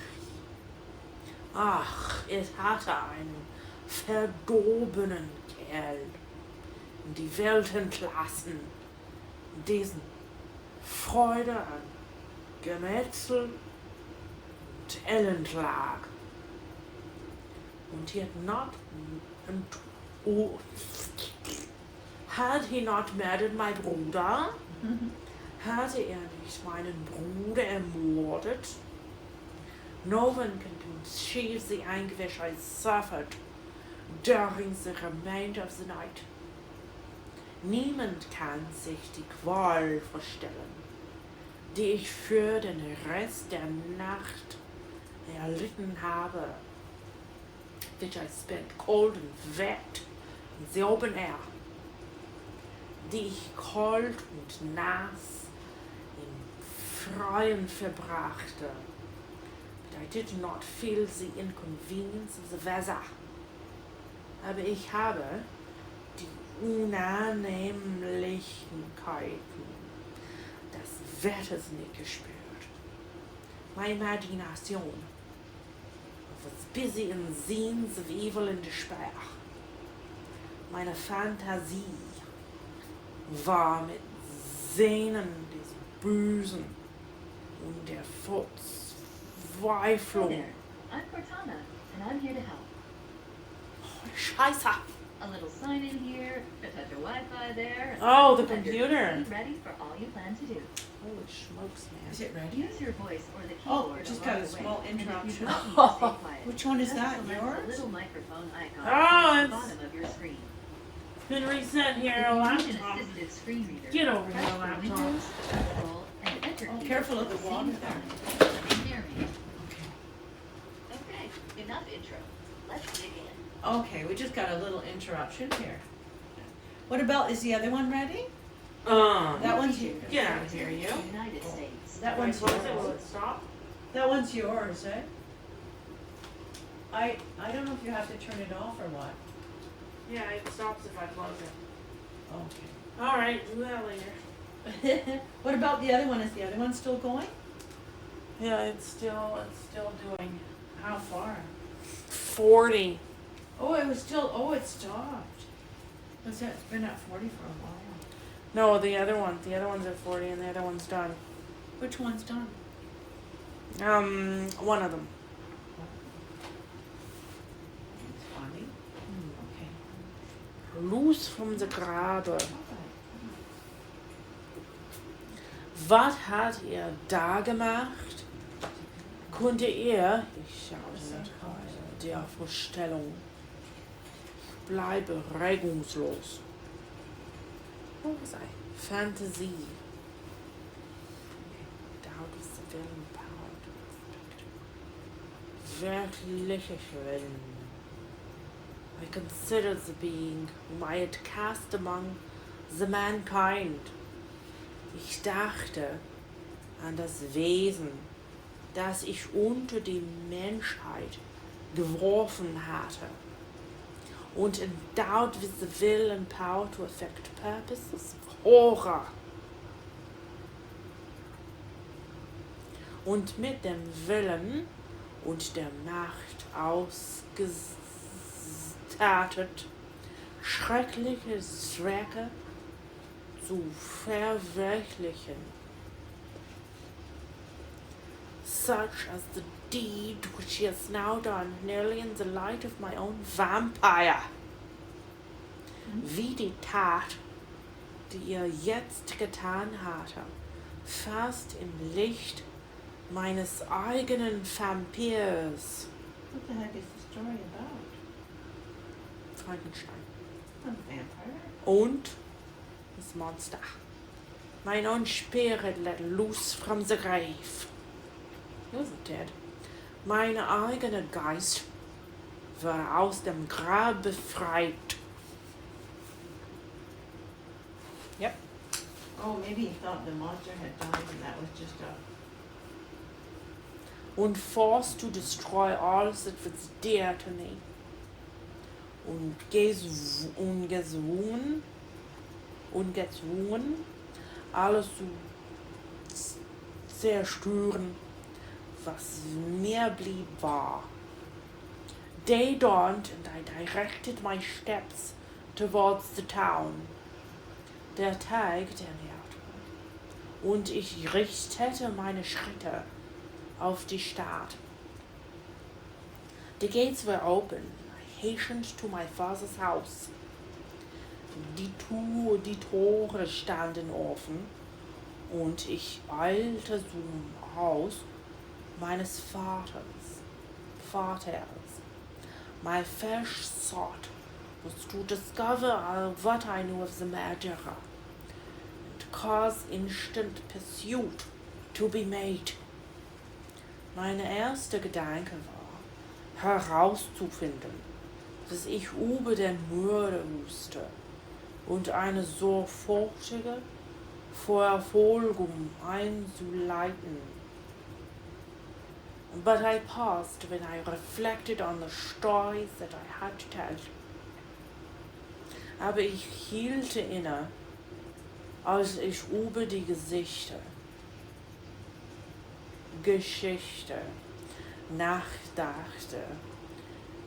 A: Ach, es hatte einen verdorbenen Kerl in die Welt entlassen, diesen Freude an Gemetzel und Elendlag. Und had he not murdered my Bruder? Hatte nicht meinen Bruder ermordet? No one can conceive the anguish I suffered during the remainder of the night. Niemand kann sich die Qual vorstellen, die ich für den Rest der Nacht erlitten habe, which I spent cold and wet in the open air, die ich kalt und nass im Freien verbrachte. But I did not feel the inconvenience of the weather. Aber ich habe die Unannehmlichkeiten des Wetters nicht gespürt. My imagination was busy in scenes of evil and despair. Meine Fantasie war mit Szenen des Bösen und der Verzweiflung.
C: Hi there. I'm Cortana, and I'm here to help.
A: Oh, Scheiße!
C: A little sign in here, a touch of Wi-Fi there.
A: Oh, the
C: and you're
A: computer.
C: totally ready for all you plan to do.
A: Holy smokes, man.
B: Is it ready?
C: Use your voice or the
B: Oh,
C: keyboard
B: just
C: along
B: got a
C: the
B: small
C: way. And if you
B: interruption.
C: don't need to stay quiet,
B: Which one is
C: just
B: that,
C: select
B: yours?
C: the little microphone icon
A: Oh,
C: at the
A: it's-
C: bottom of your screen.
A: Been reset here,
C: If
A: a
C: you need an
A: laptop.
C: assistive screen reader,
A: Get over
C: press
A: here,
C: the
A: laptop.
C: Windows, Control, and Enter
B: Oh,
C: keys
B: careful
C: at
B: of the
C: same
B: water
C: time. Near me. Okay, enough intro. Let's dig in.
B: Okay, we just got a little interruption here. What about, is the other one ready? That one's you.
A: Get out of here, you.
C: United States.
B: That one's
A: Close it, will
B: yours.
A: it stop?
B: That one's yours, eh? I don't know if you have to turn it off or what.
A: Yeah, it stops if I close it.
B: Okay.
A: Alright, do that later.
B: What about the other one? Is the other one still going?
A: Yeah, it's still doing
B: How far?
A: 40.
B: Oh, it stopped. It's been at 40 for a while.
A: No, the other one's at 40 and the other one's done.
B: Which one's done?
A: One of them.
B: It's funny. Okay.
A: Loose from the Grabe.
B: Alright.
A: Was hat er da gemacht? Konnte er, ich schaue nicht rein, der Vorstellung, ich bleibe regungslos. What was I? Fantasie. Doubt was the villain power to expect. Wirkliche Quellen. I considered the being whom I had cast among the mankind. Ich dachte an das Wesen, das ich unter die Menschheit geworfen hatte. Und endowed with the will and power to effect purposes of horror. Und mit dem Willen und der Macht ausgestattet, schreckliche Zwecke zu verwirklichen. Such as the deed which he has now done, nearly in the light of my own vampire. Wie die Tat, die er jetzt getan hatte, fast im Licht meines eigenen Vampirs.
B: What the heck is the story about?
A: Frankenstein.
B: A vampire?
A: Und das Monster. My own spirit let loose from the grave. He wasn't dead. Mein eigener Geist war aus dem Grab befreit. Yep.
B: Oh, maybe he thought the monster had died and that was just a...
A: Und forced to destroy all that was dear to me. Und gezwungen, alles zu zerstören, was mir blieb war. Day dawned and I directed my steps towards the town. Der Tag, der näherte, und ich richtete meine Schritte auf die Stadt. The gates were open. I hastened to my father's house. Die Tore standen offen und ich eilte zum Haus meines Vaters. My first thought was to discover what I knew of the murderer and cause instant pursuit to be made. Mein erster Gedanke war, herauszufinden, was ich über den Mörder wusste und eine sofortige Verfolgung einzuleiten. But I paused when I reflected on the stories that I had to tell. Aber ich hielt inne, als ich über die Geschichte nachdachte,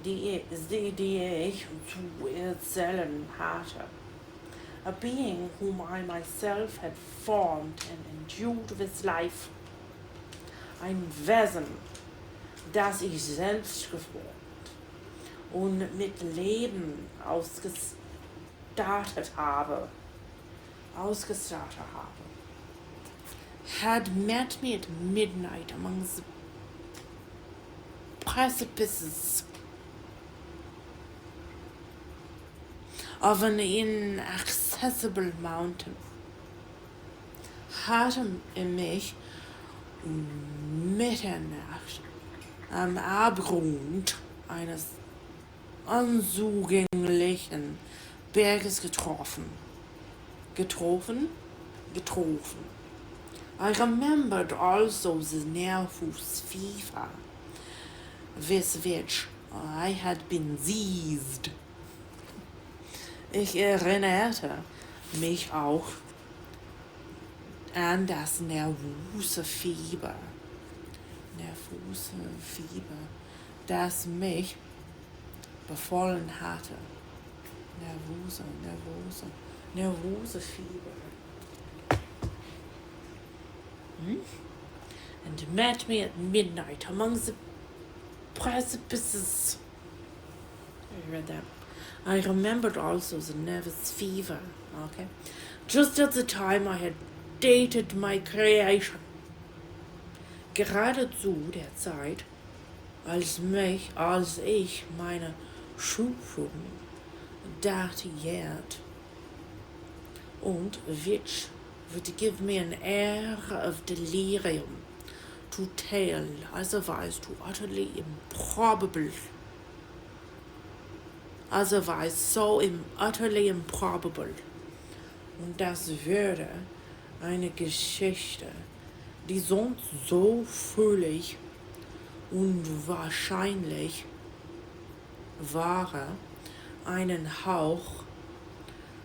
A: die ich zu erzählen hatte. A being whom I myself had formed and endued with life. Ein Wesen, das ich selbst geformt und mit Leben ausgestattet habe, had met me at midnight among the precipices of an inaccessible mountain. Hatte mich Mitternacht am Abgrund eines unzugänglichen Berges getroffen. I remembered also the nervous fever with which I had been seized. Ich erinnerte mich auch an das nervöse Fieber, das mich befallen hatte. Nervöse Fieber. And met me at midnight among the precipices. I read that. I remembered also the nervous fever, okay? Just at the time I had dated my creation. Gerade zu der Zeit, als ich meine Schöpfung datiert, und which would give me an air of delirium to tell, otherwise so utterly improbable. Und das würde eine Geschichte, die sonst so völlig unwahrscheinlich war, einen Hauch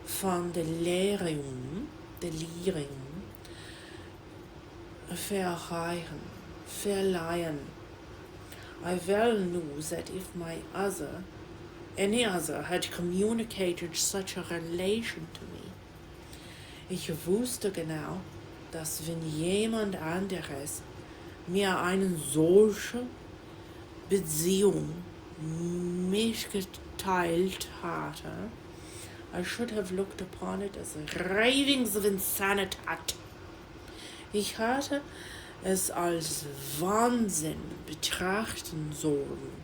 A: von Delirium verleihen. I well knew that if any other had communicated such a relation to me, ich wusste genau, dass wenn jemand anderes mir eine solche Beziehung mitgeteilt hatte, I should have looked upon it as ravings of insanity. Ich hatte es als Wahnsinn betrachten sollen.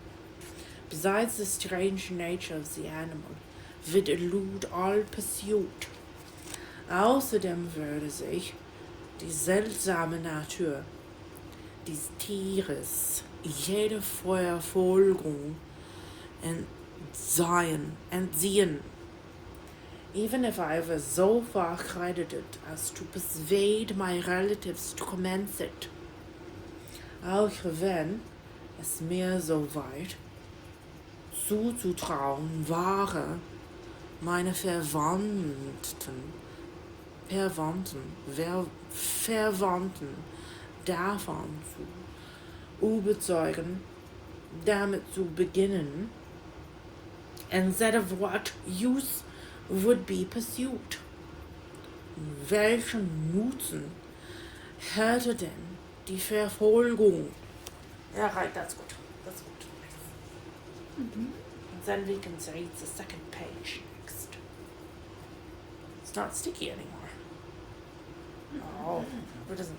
A: Besides the strange nature of the animal, would elude all pursuit. Außerdem würde sich die seltsame Natur des Tieres jede Verfolgung and sehen. Even if I was so far credited as to persuade my relatives to commence it. Auch wenn es mir so weit zuzutrauen war, meine Verwandten davon zu überzeugen, damit zu beginnen, instead of what use would be pursued. Welchen Nutzen hätte denn die Verfolgung? Yeah, right, that's good. That's good.
B: Mm-hmm.
A: And then we can say it's the second page next. It's not sticky anymore. Oh, it doesn't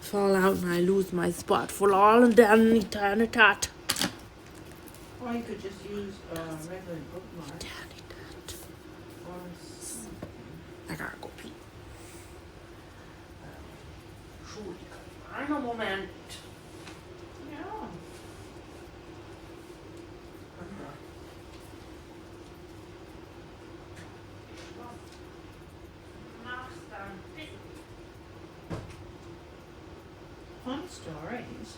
A: fall out and I lose my spot for all and then eternity.
B: Or you could just use a regular bookmark. Or
A: I gotta go pee. Einen Moment.
B: yeah. Fun stories.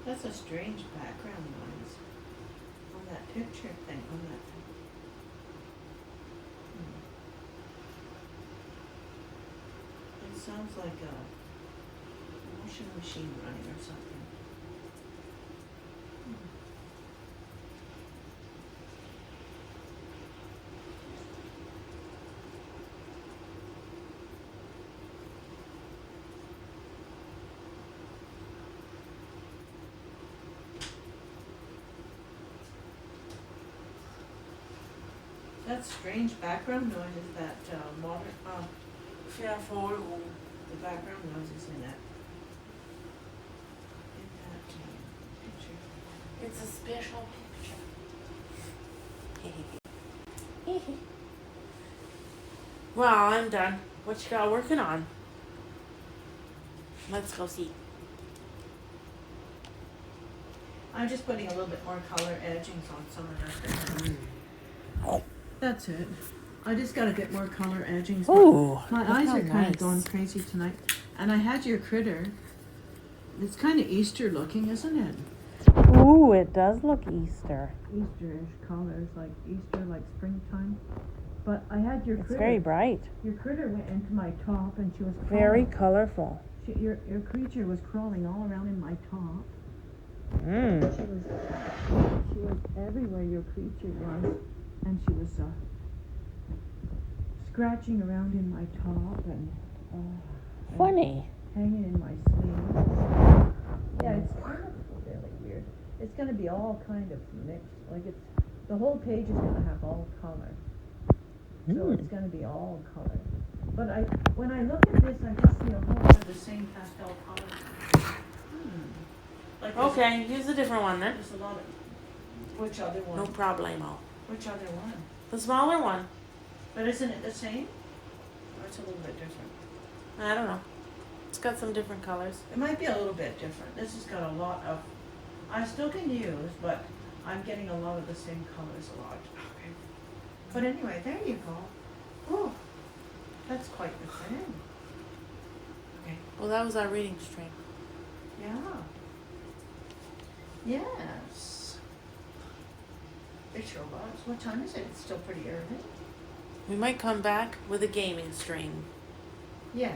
B: That's a strange background noise on that picture thing, on that thing. It sounds like a washing machine running or something. That strange background noise is that modern,
A: Verfolgung.
B: the background noise is in that picture.
A: It's a special picture. Well, I'm done. What you got working on? Let's go see.
B: I'm just putting a little bit more color edgings on some of that. That's it. I just gotta get more color edgings.
A: Oh,
B: My eyes are kind of going crazy tonight. And I had your critter. It's kind of Easter looking, isn't it?
A: Ooh, it does look Easter.
B: Easter-ish colors, like Easter, like springtime. But I had your
A: It's
B: critter.
A: very bright.
B: Your critter went into my top and she was crawling.
A: Very colorful.
B: Your creature was crawling all around in my top.
A: Mm.
B: She was everywhere your creature was. And she was scratching around in my top and
A: Funny.
B: hanging in my sleeves. Yeah, it's kind of really weird. It's going to be all kind of mixed. Like the whole page is going to have all color. So it's going to be all color. But when I look at this, I just see a whole lot of the same pastel colors. Like
A: Okay, use a different one then.
B: there's a lot of. Which other one?
A: No problemo.
B: Which other one?
A: The smaller one.
B: But isn't it the same? Or it's a little bit different?
A: I don't know. It's got some different colors.
B: It might be a little bit different. This has got a lot of. I still can use, but I'm getting a lot of the same colors a lot. Okay. But anyway, there you go. Oh, that's quite the thing. Okay.
A: Well, that was our reading stream.
B: Yeah. Yes. It sure was. What time is it? It's still pretty early.
A: We might come back with a gaming stream.
B: Yeah.